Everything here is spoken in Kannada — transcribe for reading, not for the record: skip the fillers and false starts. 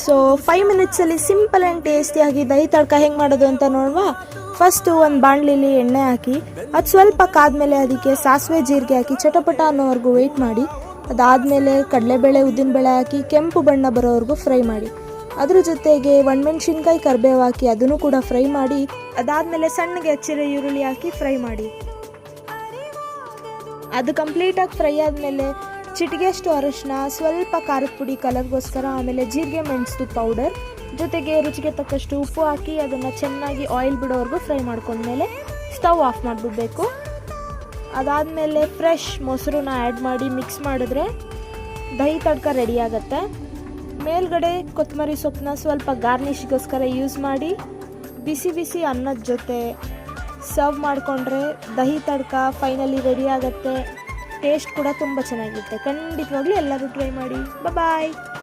ಸೊ 5 ಮಿನಿಟ್ಸಲ್ಲಿ ಸಿಂಪಲ್ ಆ್ಯಂಡ್ ಟೇಸ್ಟಿಯಾಗಿ ದಹಿ ತಡ್ಕ ಹೆಂಗೆ ಮಾಡೋದು ಅಂತ ನೋಡುವ. ಫಸ್ಟು ಒಂದು ಬಾಣಲಿಲಿ ಎಣ್ಣೆ ಹಾಕಿ ಅದು ಸ್ವಲ್ಪ ಕಾದ್ಮೇಲೆ ಅದಕ್ಕೆ ಸಾಸಿವೆ ಜೀರಿಗೆ ಹಾಕಿ ಚಟಪಟ ಅನ್ನೋವರೆಗೂ ವೆಯ್ಟ್ ಮಾಡಿ. ಅದಾದಮೇಲೆ ಕಡಲೆಬೇಳೆ ಉದ್ದಿನಬೇಳೆ ಹಾಕಿ ಕೆಂಪು ಬಣ್ಣ ಬರೋವರೆಗೂ ಫ್ರೈ ಮಾಡಿ. ಅದ್ರ ಜೊತೆಗೆ ಒಣಮೆಣ್ಸಿನ್ಕಾಯಿ ಕರಿಬೇವು ಹಾಕಿ ಅದನ್ನು ಕೂಡ ಫ್ರೈ ಮಾಡಿ. ಅದಾದಮೇಲೆ ಸಣ್ಣಗೆ ಹೆಚ್ಚಿರೋ ಈರುಳ್ಳಿ ಹಾಕಿ ಫ್ರೈ ಮಾಡಿ. ಅದು ಕಂಪ್ಲೀಟಾಗಿ ಫ್ರೈ ಆದಮೇಲೆ ಚಿಟಿಗೆಷ್ಟು ಅರಿಶಿನ, ಸ್ವಲ್ಪ ಖಾರದ ಪುಡಿ ಕಲರ್ಗೋಸ್ಕರ, ಆಮೇಲೆ ಜೀರಿಗೆ ಮೆಣಸು ಪೌಡರ್ ಜೊತೆಗೆ ರುಚಿಗೆ ತಕ್ಕಷ್ಟು ಉಪ್ಪು ಹಾಕಿ ಅದನ್ನು ಚೆನ್ನಾಗಿ ಆಯಿಲ್ ಬಿಡೋವರೆಗೂ ಫ್ರೈ ಮಾಡ್ಕೊಂಡ್ಮೇಲೆ ಸ್ಟವ್ ಆಫ್ ಮಾಡಿಬಿಡ್ಬೇಕು. ಅದಾದಮೇಲೆ ಫ್ರೆಶ್ ಮೊಸರನ್ನ ಆ್ಯಡ್ ಮಾಡಿ ಮಿಕ್ಸ್ ಮಾಡಿದ್ರೆ ದಹಿ ತಡ್ಕ ರೆಡಿ ಆಗುತ್ತೆ. ಮೇಲ್ಗಡೆ ಕೊತ್ತಂಬರಿ ಸೊಪ್ಪನ್ನ ಸ್ವಲ್ಪ ಗಾರ್ನಿಷ್ಗೋಸ್ಕರ ಯೂಸ್ ಮಾಡಿ ಬಿಸಿ ಬಿಸಿ ಅನ್ನದ ಜೊತೆ ಸರ್ವ್ ಮಾಡಿಕೊಂಡ್ರೆ ದಹಿ ತಡ್ಕ ಫೈನಲಿ ರೆಡಿ ಆಗುತ್ತೆ. ಟೇಸ್ಟ್ ಕೂಡ ತುಂಬ ಚೆನ್ನಾಗಿರುತ್ತೆ. ಖಂಡಿತವಾಗ್ಲೂ ಎಲ್ಲರೂ ಟ್ರೈ ಮಾಡಿ. ಬಾಯ್.